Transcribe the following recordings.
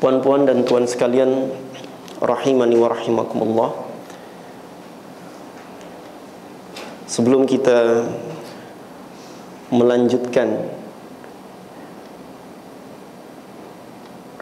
Puan-puan dan tuan sekalian, rahimani wa rahimakumullah. Sebelum kita melanjutkan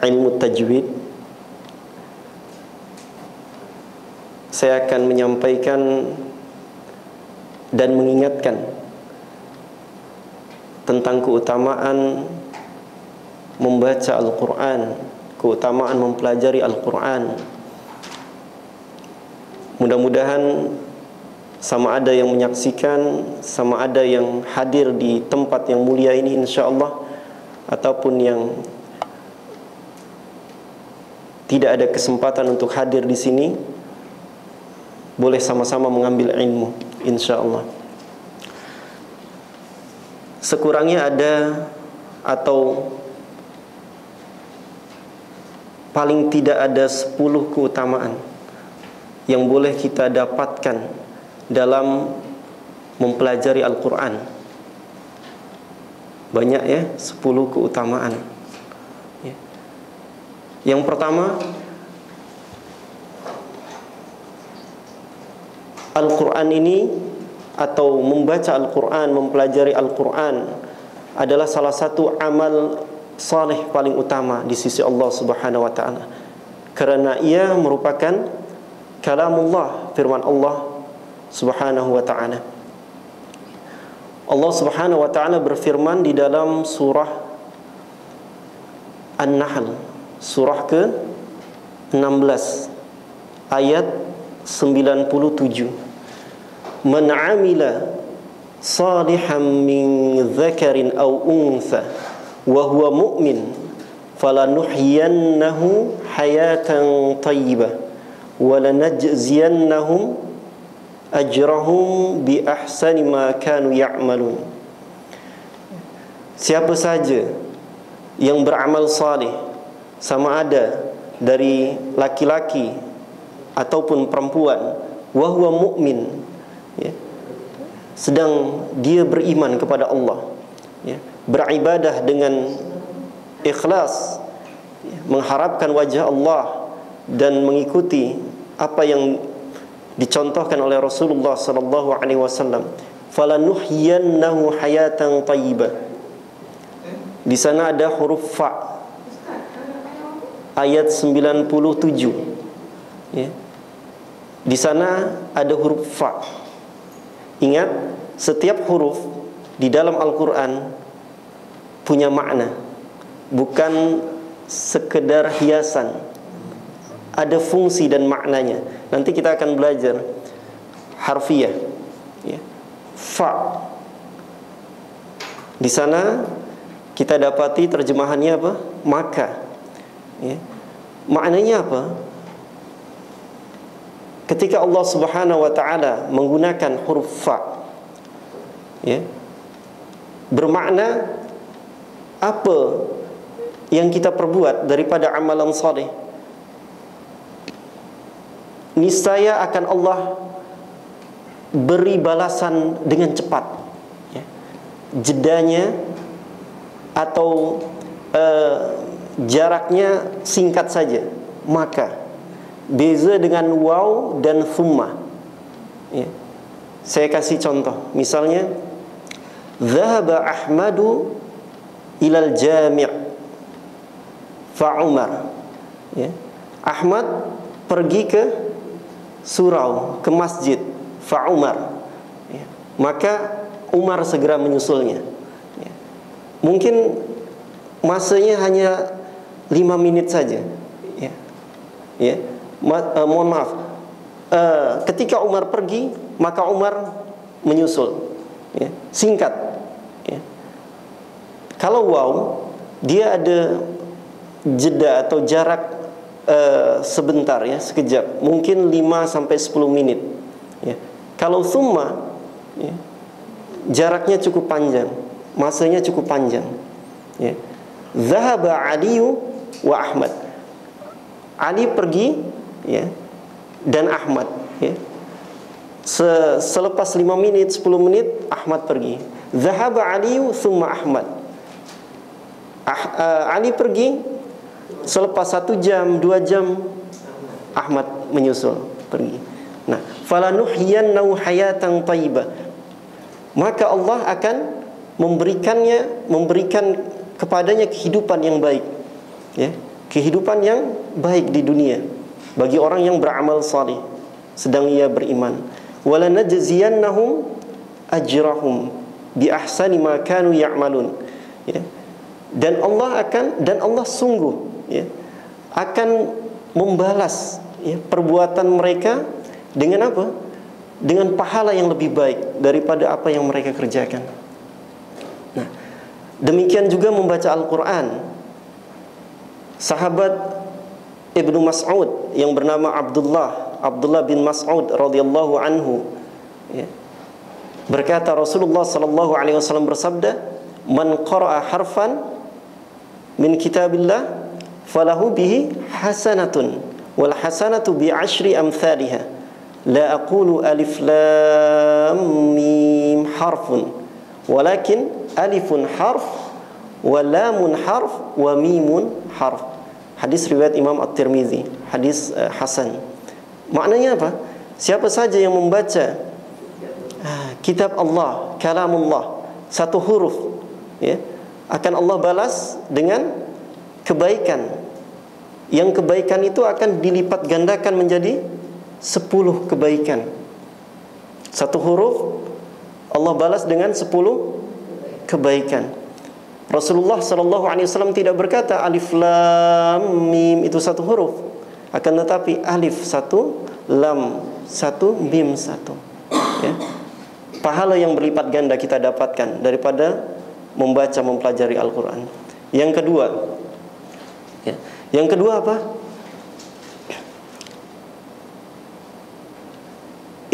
ilmu tajwid, saya akan menyampaikan dan mengingatkan tentang keutamaan membaca Al-Quran, keutamaan mempelajari Al-Quran. Mudah-mudahan sama ada yang menyaksikan, sama ada yang hadir di tempat yang mulia ini insyaAllah, ataupun yang tidak ada kesempatan untuk hadir di sini, boleh sama-sama mengambil ilmu insyaAllah. Sekurangnya ada atau paling tidak ada 10 keutamaan yang boleh kita dapatkan dalam mempelajari Al-Quran. Banyak ya, 10 keutamaan. Yang pertama, Al-Quran ini atau membaca Al-Quran, mempelajari Al-Quran adalah salah satu amal saleh paling utama di sisi Allah Subhanahu wa ta'ala, karena ia merupakan kalamullah, firman Allah Subhanahu wa ta'ala. Allah Subhanahu wa ta'ala berfirman di dalam surah An-Nahl, surah ke-16 ayat 97. Man 'amila salihan min dzakarin aw untha wa huwa mu'min falanuhyiyannahu hayatan thayyibah wa lanajziyannahum ajrahum bi ahsani ma kanu ya'malun. Siapa saja yang beramal saleh, sama ada dari laki-laki ataupun perempuan, wa huwa mu'min, ya, sedang dia beriman kepada Allah, ya, beribadah dengan ikhlas, ya, mengharapkan wajah Allah dan mengikuti apa yang dicontohkan oleh Rasulullah sallallahu alaihi wasallam, falanuhyiyannahu hayatan thayyibah. Di sana ada huruf fa, ayat 97, ya. Di sana ada huruf fa. Ingat, setiap huruf di dalam Al-Quran punya makna, bukan sekedar hiasan, ada fungsi dan maknanya. Nanti kita akan belajar harfiah, ya. Fa, di sana kita dapati terjemahannya apa? Maka, ya. Maknanya apa? Ketika Allah Subhanahu wa ta'ala menggunakan huruf fa, ya, bermakna apa yang kita perbuat daripada amalan saleh, niscaya akan Allah beri balasan dengan cepat, ya. Jedanya atau jaraknya singkat saja. Maka beza dengan waw dan thumma, ya. Saya kasih contoh. Misalnya, dhahaba Ahmadu ilal jami' fa Umar, ya. Ahmad pergi ke surau, ke masjid, fa Umar, ya. Maka Umar segera menyusulnya, ya. Mungkin masanya hanya 5 menit saja, ya, ya. Mohon maaf, ketika Umar pergi, maka Umar menyusul, ya. Singkat, ya. Kalau waw, dia ada jeda atau jarak sebentar, ya, sekejap, mungkin 5-10 menit, ya. Kalau thumma, ya, jaraknya cukup panjang, masanya cukup panjang, ya. Dhahaba Aliyu wa Ahmad, Ali pergi, ya, dan Ahmad, ya. Selepas 5 menit, 10 menit, Ahmad pergi. Dhahaba Aliyu thumma Ahmad. Ali pergi, Selepas 1 jam, 2 jam, Ahmad menyusul pergi. Nah, falanuhyiyannahu hayatan thayyibah. Maka Allah akan memberikan kepadanya kehidupan yang baik, ya, kehidupan yang baik di dunia bagi orang yang beramal saleh sedang ia beriman. Walanajziyannahum ajrahum bi ahsani ma kanu ya'malun, ya. Dan Allah sungguh, ya, akan membalas, ya, perbuatan mereka dengan apa? Dengan pahala yang lebih baik daripada apa yang mereka kerjakan. Nah, demikian juga membaca Al-Quran. Sahabat Ibnu Mas'ud yang bernama Abdullah bin Mas'ud radhiyallahu anhu, ya, berkata Rasulullah sallallahu alaihi wasallam bersabda, "Man qara'a harfan min kitabillah falahu bihi hasanatun wal hasanatu bi 'ashri amsalha la aqulu alif lam mim harfun walakin alifun harf wa lamun harf wa mimun harf." Hadis riwayat Imam At-Tirmizi, hadis hasan. Maknanya apa? Siapa saja yang membaca kitab Allah, kalamullah, 1 huruf, ya, akan Allah balas dengan kebaikan. Yang kebaikan itu akan dilipat gandakan menjadi 10 kebaikan. 1 huruf Allah balas dengan 10 kebaikan. Rasulullah SAW tidak berkata alif lam mim itu 1 huruf, akan tetapi alif 1, lam 1, mim 1, ya. Pahala yang berlipat ganda kita dapatkan daripada membaca, mempelajari Al-Quran. Yang kedua, ya, yang kedua apa?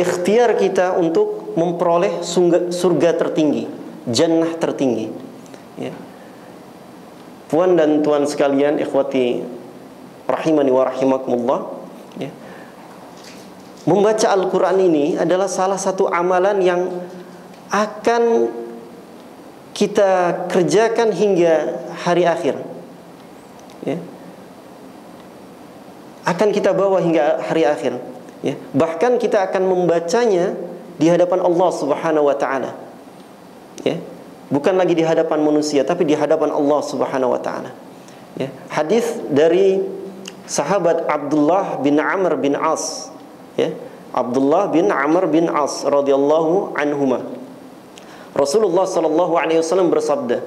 Ikhtiar kita untuk memperoleh surga tertinggi, jannah tertinggi, ya. Puan dan tuan sekalian, ikhwati rahimani wa rahimakumullah, ya, membaca Al-Quran ini adalah salah satu amalan yang akan kita kerjakan hingga hari akhir, ya. Akan kita bawa hingga hari akhir, ya. Bahkan kita akan membacanya di hadapan Allah Subhanahu wa taala, ya. Bukan lagi di hadapan manusia, tapi di hadapan Allah Subhanahu wa taala, ya. Hadis dari sahabat Abdullah bin Amr bin As, ya. Abdullah bin Amr bin As radhiyallahu anhuma. Rasulullah sallallahu alaihi wasallam bersabda,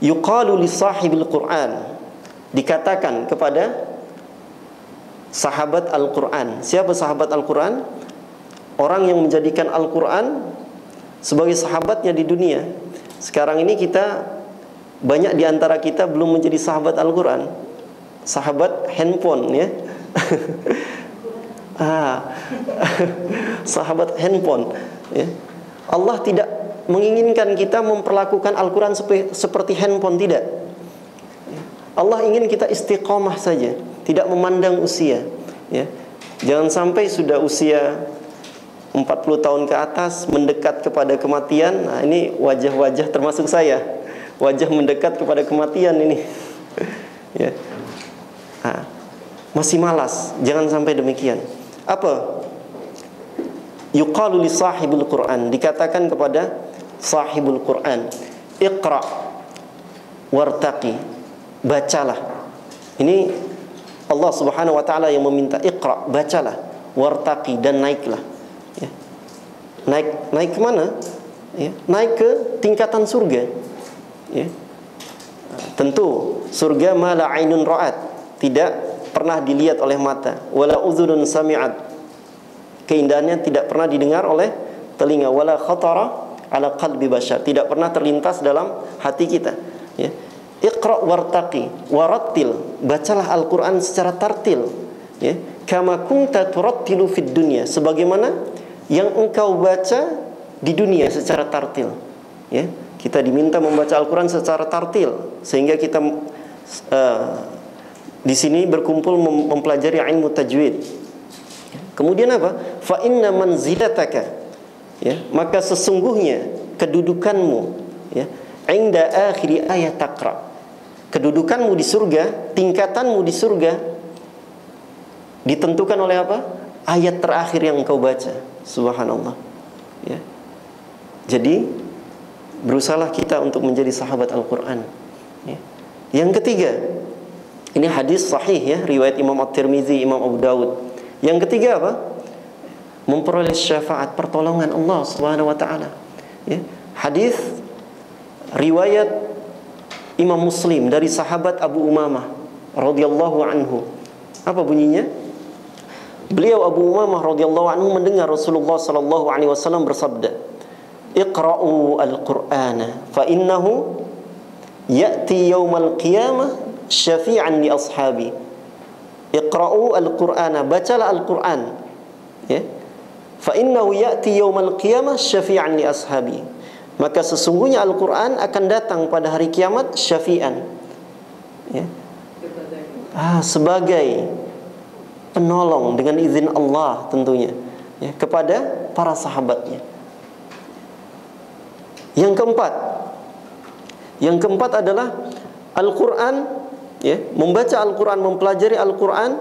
"Yuqalu li sahibil Qur'an." Dikatakan kepada sahabat Al-Qur'an. Siapa sahabat Al-Qur'an? Orang yang menjadikan Al-Qur'an sebagai sahabatnya di dunia. Sekarang ini kita banyak di antara kita belum menjadi sahabat Al-Qur'an. Sahabat handphone, ya. Sahabat handphone, ya. Allah tidak menginginkan kita memperlakukan Al-Quran seperti handphone, tidak. Allah ingin kita istiqomah saja, tidak memandang usia, ya. Jangan sampai sudah usia 40 tahun ke atas, mendekat kepada kematian. Nah, ini wajah-wajah termasuk saya, wajah mendekat kepada kematian ini, ya. Masih malas. Jangan sampai demikian. Apa? Yuqalu li sahibil Qur'an, dikatakan kepada sahibul Qur'an, iqra wartaqi, bacalah. Ini Allah Subhanahu wa taala yang meminta, iqra, bacalah, wartaqi, dan naiklah, ya. Naik ke mana? Ya, naik ke tingkatan surga, ya. Tentu surga ma la ainun ra'at, tidak pernah dilihat oleh mata, wala udhunun sami'at, keindahannya tidak pernah didengar oleh telinga, wala khatara ala qalbi bashar, tidak pernah terlintas dalam hati kita, ya. Iqra wartaqi warattil, bacalah Al-Quran secara tartil, ya. Kama kunta turattilu fid dunya, sebagaimana yang engkau baca di dunia secara tartil, ya. Kita diminta membaca Al-Quran secara tartil, sehingga kita di sini berkumpul mempelajari ilmu tajwid. Kemudian apa? Fa inna manzilataka, ya, maka sesungguhnya kedudukanmu, ya, inda akhiri ayat taqra, kedudukanmu di surga, tingkatanmu di surga ditentukan oleh apa? Ayat terakhir yang engkau baca. Subhanallah. Ya. Jadi berusahalah kita untuk menjadi sahabat Al-Quran. Ya. Yang ketiga, ini hadis sahih ya, riwayat Imam At-Tirmizi, Imam Abu Dawud. Yang ketiga apa? Memperoleh syafaat, pertolongan Allah Subhanahu wa taala. Ya. Hadis riwayat Imam Muslim dari sahabat Abu Umamah radhiyallahu anhu. Apa bunyinya? Beliau Abu Umamah radhiyallahu anhu mendengar Rasulullah sallallahu alaihi wasallam bersabda, "Iqra'u al-Qur'ana fa innahu ya'ti yaumal qiyamah syafi'an li ashabi." Iqra'u al-Qur'ana, bacalah Al-Qur'an. Ya. Fa innahu ya'ti yaumal qiyamah syafi'an li ashabi. Maka sesungguhnya Al-Qur'an akan datang pada hari kiamat syafi'an. Ya. Sebagai penolong dengan izin Allah tentunya, ya, kepada para sahabatnya. Yang keempat adalah Al-Quran, ya, membaca Al-Quran, mempelajari Al-Quran,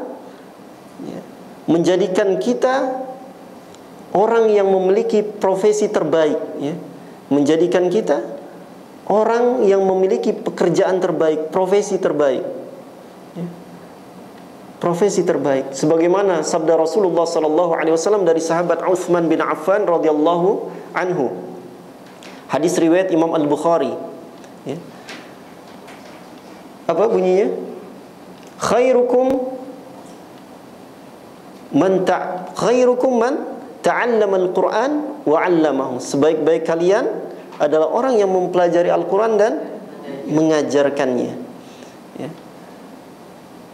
ya, menjadikan kita orang yang memiliki profesi terbaik, ya, menjadikan kita orang yang memiliki pekerjaan terbaik, profesi terbaik, ya. Profesi terbaik, sebagaimana sabda Rasulullah sallallahu alaihi wasallam dari sahabat Utsman bin Affan radhiyallahu anhu. Hadis riwayat Imam Al-Bukhari. Ya. Apa bunyinya? Khairukum man ta'allama al-Qur'an wa 'allamahu. Sebaik-baik kalian adalah orang yang mempelajari Al-Qur'an dan mengajarkannya. Ya.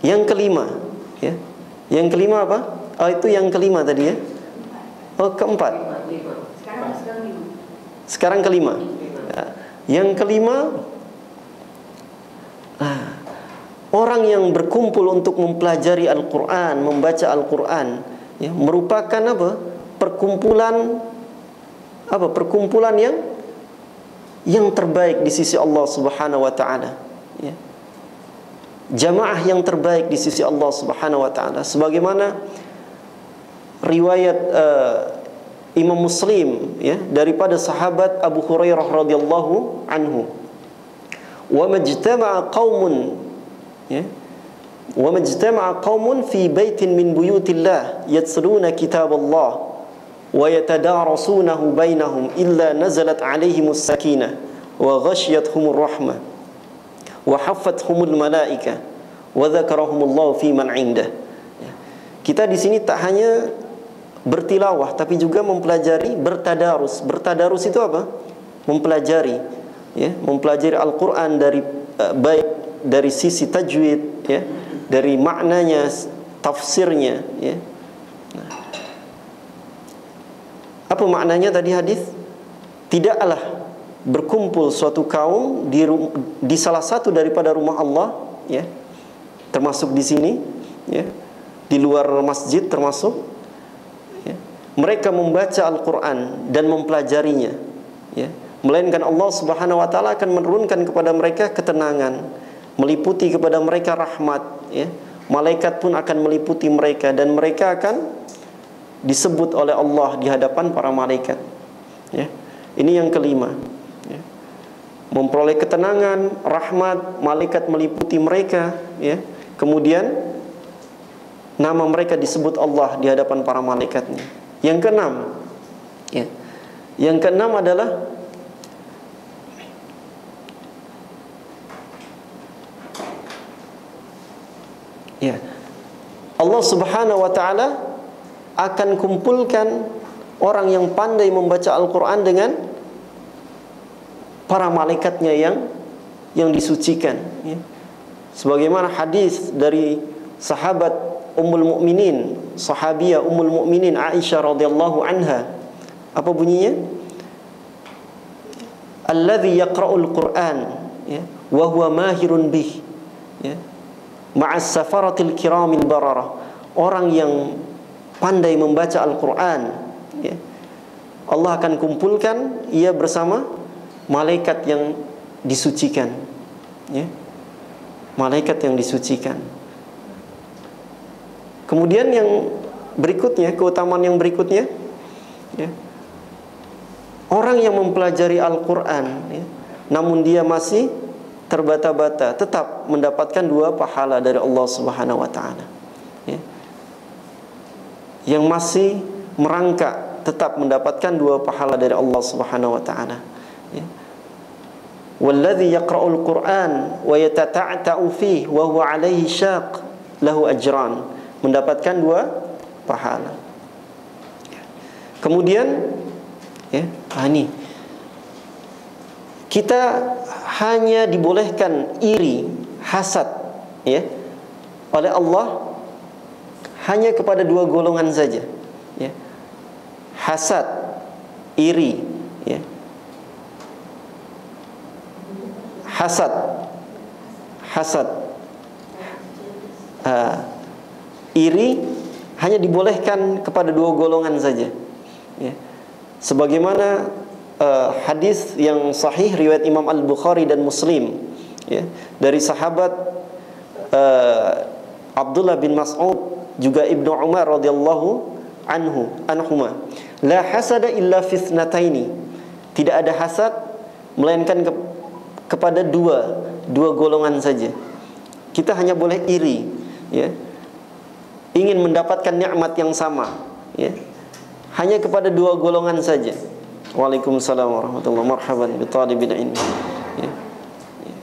Yang kelima, ya. Yang kelima apa? Oh, itu yang kelima tadi ya. Oh, keempat. Sekarang kelima. Ya. Yang kelima, orang yang berkumpul untuk mempelajari Al-Quran, membaca Al-Quran, ya, merupakan apa? Perkumpulan yang terbaik di sisi Allah Subhanahu wa taala. Ya. Jamaah yang terbaik di sisi Allah Subhanahu wa taala, sebagaimana riwayat Imam Muslim, ya, daripada sahabat Abu Hurairah radhiyallahu anhu, wa majtama'a qaumun, ya, wa majtama'a qaumun fi baitin min buyutillah yatluna kitaballah wa yatadarasunahu bainahum illa nazalat alaihimus sakinah wa ghashiyatuhumur rahmah wa haffathumul malaika wa dzakarahumullahu fi man 'indah. Kita di sini tak hanya bertilawah tapi juga mempelajari, bertadarus. Bertadarus itu apa? Mempelajari, ya, mempelajari Al-Qur'an dari baik dari sisi tajwid, ya, dari maknanya, tafsirnya, ya. Nah, apa maknanya tadi hadis? Tidaklah berkumpul suatu kaum di salah satu daripada rumah Allah, ya, termasuk di sini, ya, di luar masjid termasuk, ya, mereka membaca Al-Quran dan mempelajarinya, ya, melainkan Allah Subhanahu wa taala akan menurunkan kepada mereka ketenangan, meliputi kepada mereka rahmat, ya, malaikat pun akan meliputi mereka dan mereka akan disebut oleh Allah di hadapan para malaikat, ya. Ini yang kelima, ya. Memperoleh ketenangan, rahmat, malaikat meliputi mereka, ya. Kemudian nama mereka disebut Allah di hadapan para malaikatnya. Yang keenam, ya. Yang keenam adalah ya, Allah Subhanahu wa taala akan kumpulkan orang yang pandai membaca Al-Quran dengan para malaikatnya yang disucikan, ya. Sebagaimana hadis dari sahabat Ummul Mukminin, sahabiyah Ummul Mukminin Aisyah radhiyallahu anha. Apa bunyinya? Alladzi yaqra'ul Qur'an, ya, wa huwa mahirun bih, ya, ma'as safaratil kiramil bararah. Orang yang pandai membaca Al-Quran, ya, Allah akan kumpulkan ia bersama malaikat yang disucikan, ya. malaikat yang disucikan. Kemudian yang berikutnya, keutamaan yang berikutnya, ya, orang yang mempelajari Al-Quran, ya, namun dia masih terbata-bata, tetap mendapatkan 2 pahala dari Allah Subhanahu wa Ta'ala. Ya. Yang masih merangkak tetap mendapatkan 2 pahala dari Allah Subhanahu wa Ta'ala. Ya. Walladzi yaqra'ul Qur'an wa yatata'ta'u fihi wa huwa 'alaihi syaq lahu ajran, mendapatkan 2 pahala. Kemudian ya, ini kita hanya dibolehkan iri, hasad, ya, oleh Allah hanya kepada 2 golongan saja, ya. Hasad, iri, ya. Hasad, iri hanya dibolehkan kepada 2 golongan saja, ya. Sebagaimana hadis yang sahih riwayat Imam Al-Bukhari dan Muslim, ya, dari sahabat Abdullah bin Mas'ud juga Ibnu Umar radhiyallahu anhuma, la hasada illa fi ithnataini, tidak ada hasad melainkan kepada dua golongan saja. Kita hanya boleh iri, ya, ingin mendapatkan nikmat yang sama, ya, hanya kepada 2 golongan saja. Waalaikumsalam warahmatullahi wabarakatuh. Marhaban bi talibin ilmi. Ya. Ya.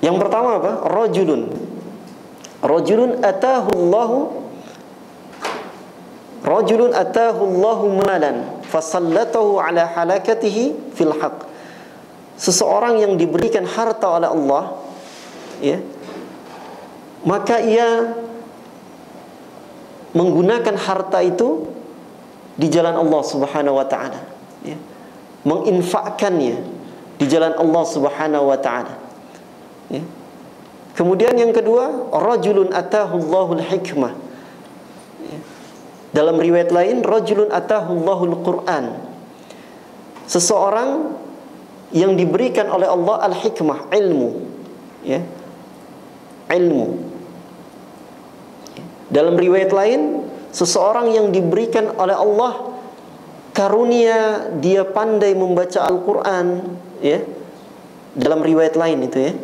Yang pertama apa? Rajulun atahu Allahu malan fasallatahu ala halakatihi fil haqq. Seseorang yang diberikan harta oleh Allah, ya, maka ia menggunakan harta itu di jalan Allah Subhanahu wa Ta'ala, ya, menginfakkannya di jalan Allah Subhanahu wa Ta'ala, ya. Kemudian yang kedua, rajulun atahu Allahul hikmah, ya. Dalam riwayat lain, rajulun atahu Allahul Quran, seseorang yang diberikan oleh Allah al-hikmah, ilmu, ya, ilmu. Dalam riwayat lain, seseorang yang diberikan oleh Allah karunia dia pandai membaca Al-Quran, ya, dalam riwayat lain itu, ya.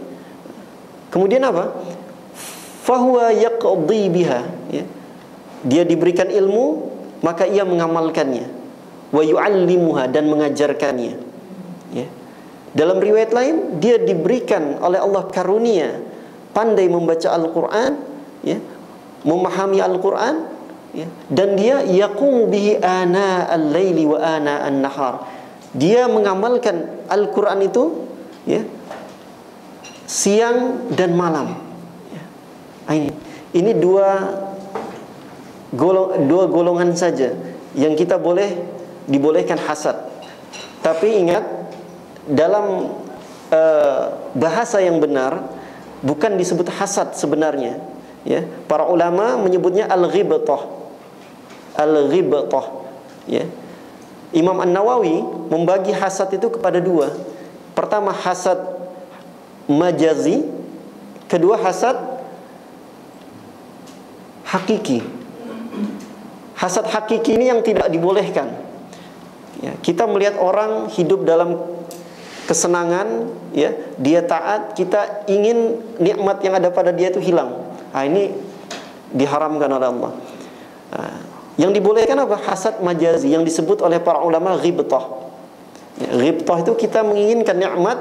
Kemudian apa? Fahuwa yaqdi biha, ya. Dia diberikan ilmu, maka ia mengamalkannya. Wa yu'allimuha, dan mengajarkannya, ya. Dalam riwayat lain, dia diberikan oleh Allah karunia pandai membaca Al-Quran, ya, memahami Al-Quran, ya, dan dia yaqumu bihi ana al-laili wa ana an-nahar. Dia mengamalkan Al-Quran itu, ya, siang dan malam, ya. Ini dua golongan saja yang kita dibolehkan hasad. Tapi ingat, dalam bahasa yang benar bukan disebut hasad sebenarnya, ya. Para ulama menyebutnya al-ghibtah. Al-ghibtah, ya. Imam An-Nawawi membagi hasad itu kepada 2. Pertama, hasad majazi. Kedua, hasad hakiki. Hasad hakiki ini yang tidak dibolehkan, ya. Kita melihat orang hidup dalam kesenangan, ya, dia taat, kita ingin nikmat yang ada pada dia itu hilang. Ini diharamkan oleh Allah. Yang dibolehkan apa? Hasad majazi, yang disebut oleh para ulama ghibtah. Ya, ghibtah itu kita menginginkan nikmat,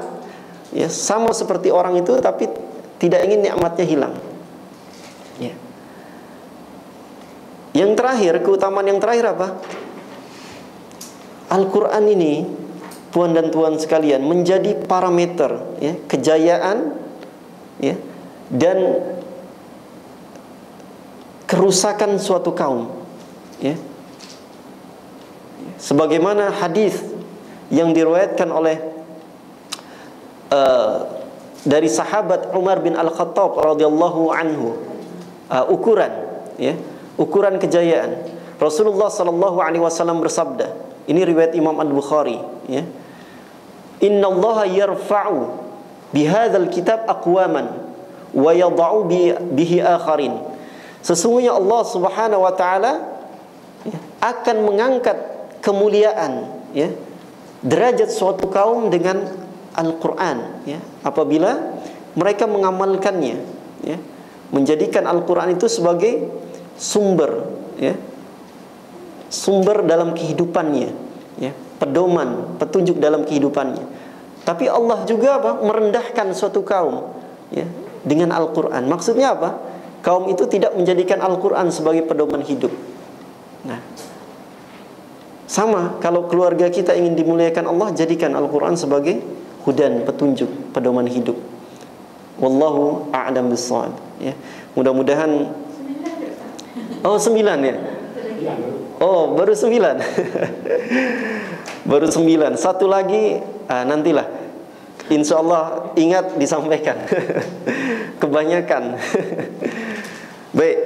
ya, sama seperti orang itu, tapi tidak ingin nikmatnya hilang, ya. Yang terakhir, keutamaan yang terakhir apa? Al-Quran ini, puan dan tuan sekalian, menjadi parameter, ya, kejayaan, ya, dan kerusakan suatu kaum, ya. Sebagaimana hadis yang diriwayatkan oleh dari sahabat Umar bin Al-Khattab radhiyallahu anhu, ukuran, ya, ukuran kejayaan. Rasulullah sallallahu alaihi wasallam bersabda, ini riwayat Imam Al-Bukhari, ya. Innallaha yarfa'u bihadzal kitab aqwaman wa yad'u bihi akharin. Sesungguhnya Allah Subhanahu wa taala akan mengangkat kemuliaan, ya, derajat suatu kaum dengan Al-Qur'an, ya, apabila mereka mengamalkannya, ya, menjadikan Al-Qur'an itu sebagai sumber, ya, sumber dalam kehidupannya, ya, pedoman, petunjuk dalam kehidupannya. Tapi Allah juga merendahkan suatu kaum, ya, dengan Al-Qur'an. Maksudnya apa? Kaum itu tidak menjadikan Al-Qur'an sebagai pedoman hidup. Nah, sama kalau keluarga kita ingin dimuliakan Allah, jadikan Al-Qur'an sebagai hudan, petunjuk, pedoman hidup. Wallahu a'lam bissawab, ya. Mudah-mudahan. Oh, 9 ya. Oh, baru 9. Baru 9. Satu lagi nantilah. Insya Allah ingat disampaikan. Kebanyakan. Baik.